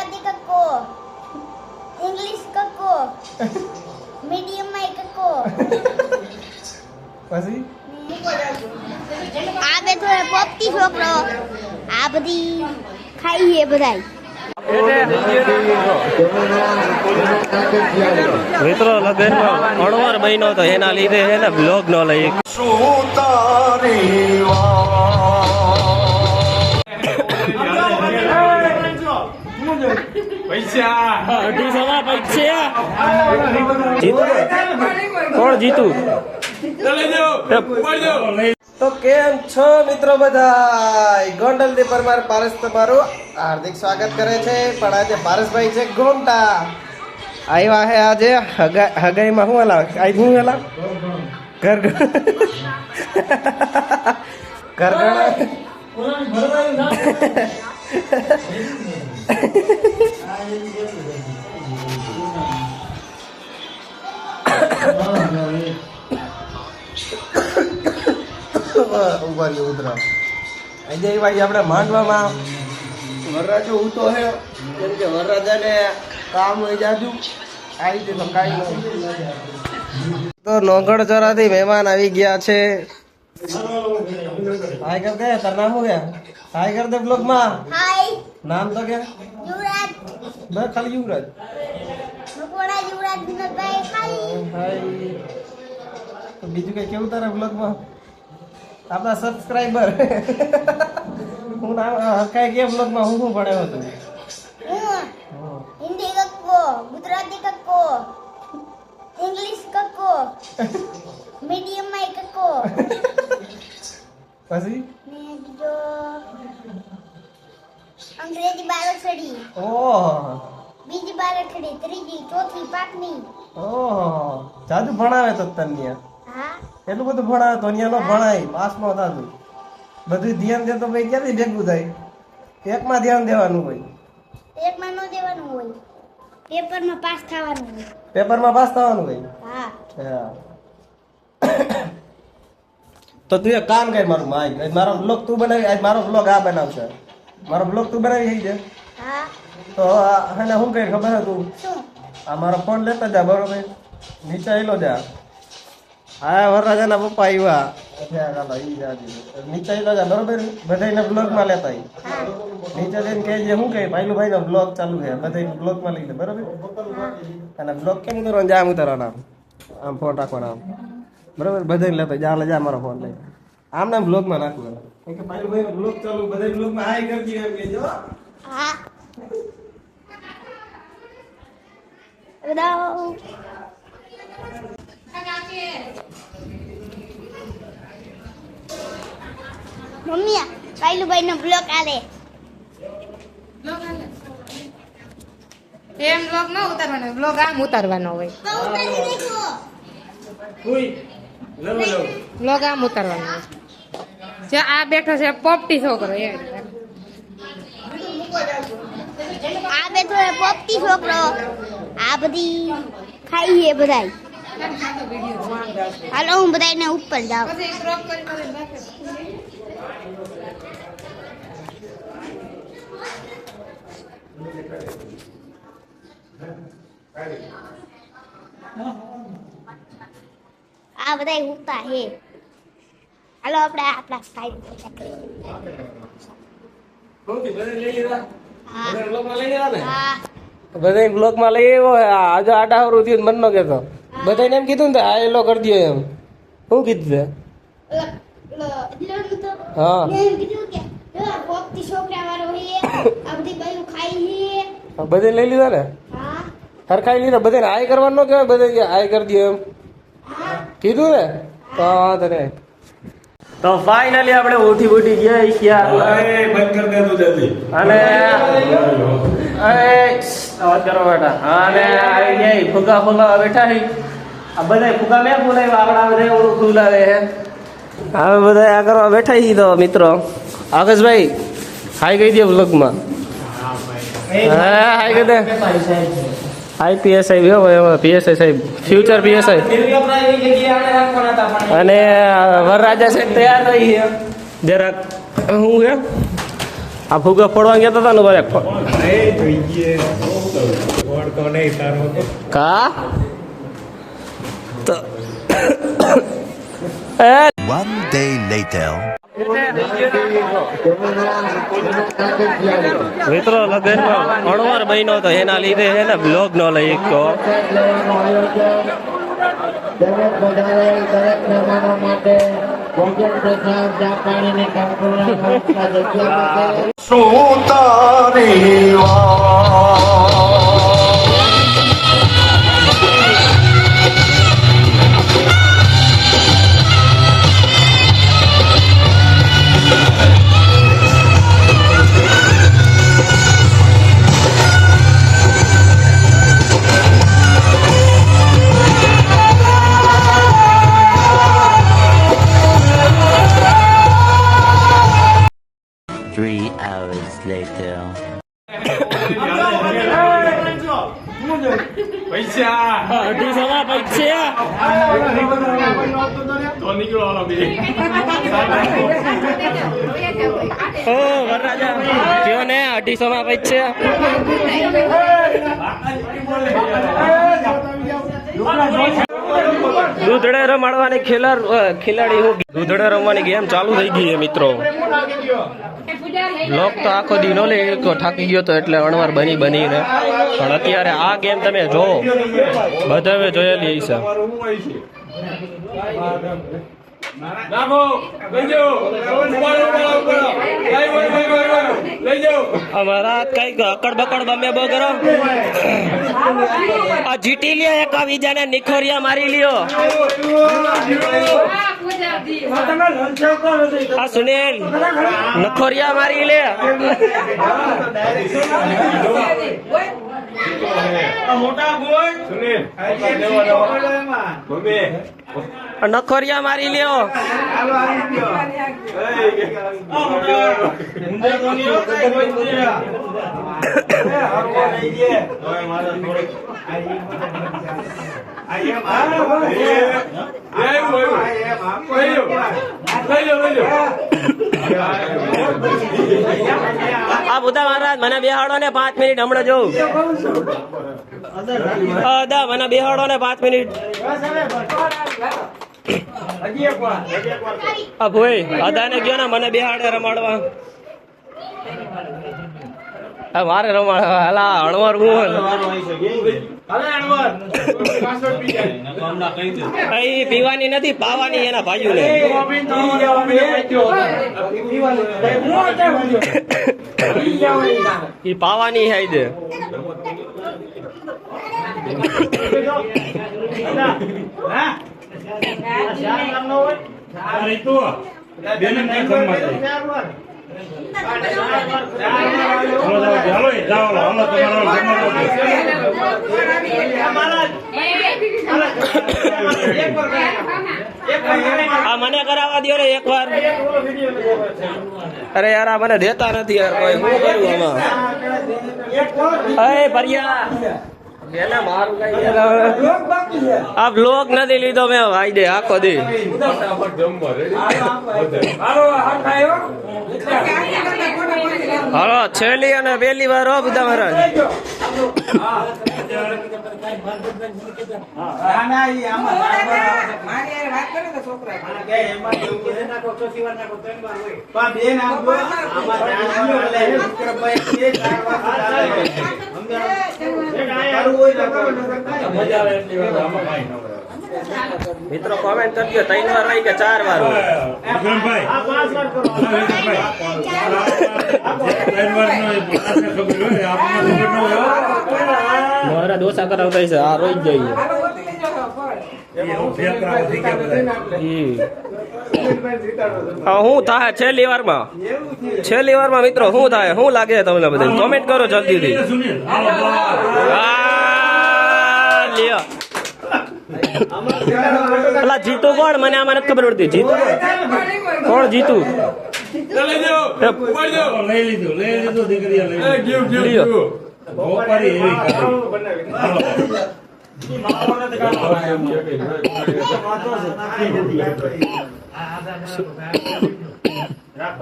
Gujarati કક્કો, English કક્કો, medium માં કક્કો. પછી આ બેઠો હે પોપટી છોકરો. આ બધી ખાઈ હે બધાય. મિત્રો લગ્નમાં અણવર બન્યો તો એના લીધે છે ને બ્લોગ ન લઈ. કોણ જીતું? તો કેમ છો મિત્રો બધા? ગોંડલથી પરમાર પારસ તમારું હાર્દિક સ્વાગત કરે છે. પણ આજે પારસભાઈ છે ગોમટા આવ્યા હે. આજે હગાઈમાં શું હલા આજ શું હલા ઘર ઉભા ઉતરા આજે ભાઈ આપણે માંડવામાં વરરાજો ઉતો હે. કેમ કે વરરાજાને કામ હોય જાજુ આ રીતે તો કાંઈ નહીં. તો નોંગણચોરાથી મહેમાન આવી ગયા છે. હાય કર દે. તાર નામ શું છે? હાય કર દે બ્લોગમાં. હાય નામ તો કે યુવરાજ. બસ ખાલી યુવરાજ. મકોડા યુવરાજ વિનોદભાઈ ખાઈ. હાય. તો બીજું કઈ કેવું તારા બ્લોગમાં? આપણા સબસ્ક્રાઇબર હું નામ કઈ કે બ્લોગમાં હું શું ભણ્યો હતો? હિન્દી કક્કો, ગુજરાતી કક્કો, ઇંગ્લિશ કક્કો, મીડિયમ માં કક્કો. પછી ને બીજો અંગ્રેજી બારઠડી, ઓહ બીજી બારઠડી, ત્રીજી, ચોથી, પાંચમી. ઓહ જાદુ ભણાવે તો તને હા એટલું બધું ભણાવે તો અહીંયા નો ભણાય. પાસમાં થાતું બધું ધ્યાન દે તો ભાઈ ક્યાંથી ભેગું થાય? એકમાં ધ્યાન દેવાનું હોય. એકમાં ન દેવાનું હોય, પેપરમાં પાસ થવાનું હોય. પેપરમાં પાસ થવાનું હોય. હા હા. તો તું એક કામ કર મારું માઇક મારો બ્લોગ તું બનાવી. આજ મારો બ્લોગ આ બનાવશે. મારો બ્લોગ તું બનાવી આવી છે. હા. તો એને શું કહે ખબર હે તું? શું? આ મારો ફોન લેતા જા બરોબર. નીચે આવેલો જા. હા વરરાજાના પપ્પા આવ્યા. નીચે આવેલો જા બરોબર. બધાને બ્લોગમાં લેતા આવી. હા નીચે જઈને કહે છે શું કહે ભાઈ નો બ્લોગ ચાલુ છે. બધા બ્લોગમાં લઈ લે બરોબર. અને બ્લોગ કેમ કરવાનું? જા આમ ઉતારવાના આમ ફોન રાખવાના આમ બરોબર. બધાને લેતા જા જા મારો ફોન લઈ આમ નામ બ્લોગમાં નાખવું. કે ભાઈ નો બ્લોગ ચાલુ બધા બ્લોગમાં હાઈ કરતી એમ કહેજો. હા. બધા મમ્મી કાઈલુભાઈ નો બ્લોગ આલે. એમ બ્લોગ ન ઉતારવાનો, બ્લોગ આમ ઉતારવાનો હોય. તો ઉતારી દેખો. બ્લોગ આમ ઉતારવાનો હોય. જે આ બેઠો છે પોપટી છોકરો એ આ બેઠો હે પોપટી છોકરો. આ બધી ખાઈ હે બધાય. હાલો હું બધાને ઉપર જાઉં. પછી ક્રોપ કરી રાખે. આ બધાય ઉતા હે. હાલો આપણે આપણા સ્ટાઈલ હા બધા બ્લોગમાં લઈ આવ્યો. આજે આડાવરું થયું મન નો કેતો. બધાને એમ કીધું ને આ એલો કરી દો એમ. શું કીધું તે? હા પોપટી છોકરા વાળો હે. આ બધી બાયું ખાઈ હે. બધે લઈ લીધા ને? હા હરખાઈ લીધા. બધાને આય કરવાનું ન કહેવાય. બધા આય કરી દો એમ કીધું ને તો વાંધો નહીં. તો ફાઇનલી આપણે ઉઠી ઉઠી ગયા બંધ કર દે તું જલ્દી. અને અવાજ કરો બેટા. અને આવી ગયા ફુગા ફુલા બેઠા છે. આ બધા ફુગા મેં ફૂલાવ્યા. આપણા બધા ઓળું ફૂલાવે છે. હવે બધા આ કરવા બેઠા છીએ. તો મિત્રો આકાશભાઈ હાઈ કહી દે બ્લોગમાં. હા હાઈ કહી દે. આઈપીએસઆઈ પીએસઆઈ સાહેબ ફ્યુચર પીએસઆઈ અને વરરાજા સાહેબ તૈયાર રહી છે જરાક. શું છે આ ફુગા ફોડવા ગયા હતા ને ભાઈ કા તો One day later. મિત્રો લગનમાં અણવાર મહિનો તો એના લીધે છે ને બ્લોગ નો લઈ તો દરેક બધાએ દરેક મહેમાનો માટે ભોજન પ્રસાદ ચા પાણીની સંપૂર્ણ વ્યવસ્થા જગ્યા Three hours later. અઢીસોમાં પૈસા ઓ વરરાજા કયો ને 250 માં પૈસા દૂધડે રમાડવાની ખેલાડી હું દૂધડે રમવાની ગેમ ચાલુ થઈ ગઈ છે મિત્રો બ્લોક તો આખો દી નો લે થાકી ગયો તો એટલે અણવાર બનીને પણ અત્યારે આ ગેમ તમે જોવો બધા જોયેલી છે અમારા કઈક અકડ બકડ બમે બો કરો આ જીતી લ્યો એક બીજાને નિખોરિયા મારી લ્યો આ સુનિલ નખોરિયા મારી લે નખોરિયા મારી લ્યો આ બુધા મહારાજ મને બેહાડો ને 5 મિનિટ હમણાં જોઉં મને બેહાડો ને 5 મિનિટ આ ભાઈ અદાને ગયો ને મને બેહાડે રમાડવા મારે રમાડવા હલા અણવાર હું પીવાની નથી પાવાની એના ભાઈઓ ને પાવાની હાઈ દે મને કરાવવા દો ને એક વાર અરે યાર આ મને દેતા નથી યાર કોઈ શું કરું આમાં ભરિયા આ બ્લોગ નથી લીધો મેં ભાઈ દે આખો દે હાલો છેલ્લી અને પહેલી વાર હો બધા મહારાજ મિત્રો કોમેન્ટ કરજો 3 વાર હોય કે 4 વાર હોય મારા દોસા કરાવતા છે આ રોઈ જઈએ શું થાય છેલ્લી વારમાં મિત્રો શું થાય શું લાગે તમને બધા કોમેન્ટ કરો જલ્દીથી અલા જીતું કોણ મને આમાં નથી ખબર પડતી જીતું કોણ જીતું લઈ લીધું દીકરી આ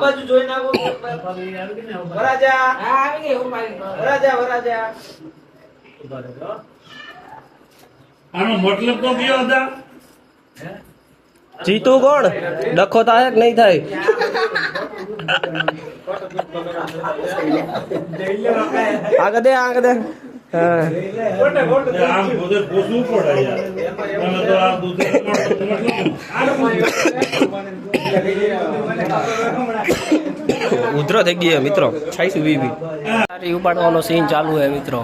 બાજુ જોઈ નાખો વરાજા વરાજા આનો મતલબ તો કયો હતા? જીતું કોણ? ડખો થાય કે નહીં થાય? આગળ દે આગળ દે. હા આમ બધે પૂછવું પડે યાર. તમે તો આ દૂધ ઉધરો થઈ ગઈ મિત્રો. છાઈસું વીવી સારી ઉપાડવાનો સીન ચાલુ હે મિત્રો.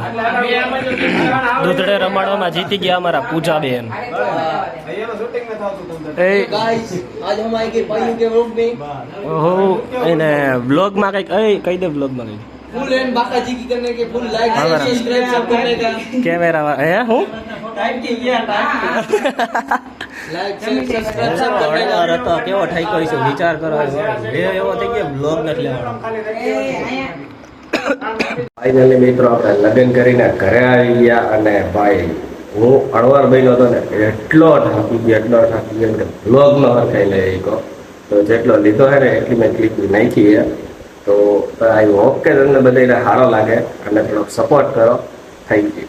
દૂધડે રમાડવામાં જીતી ગયા અમારા પૂજાબેન. ઓહો એને બ્લોગમાં કઈક કહી દે. બ્લોગમાં કઈક फुल एंड बाकाजी की करने के फुल लाइक सब्सक्राइब सब करने का કેમેરા હે હું टाइम की गया लाइक सब्सक्राइब सब करने का હતો કેવો ઠાઈ કરીશું વિચાર કરો. એવો થઈ ગયો બ્લોગ નથી લેવાનો. ફાઇનલી મિત્રો આપણે લગ્ન કરીને ઘરે આવી ગયા અને ભાઈ હું અણવાર બન્યો હતો ને એટલો થાકી ગયો કે બ્લોગ નો હરખાઈ લઈ ગયો. તો જેટલો લીધો હે ને એટલી મેં ક્લિપ નાખી છે. તો આઈ હોપ કે તમને બધાને સારો લાગે અને થોડોક સપોર્ટ કરો. Thank you.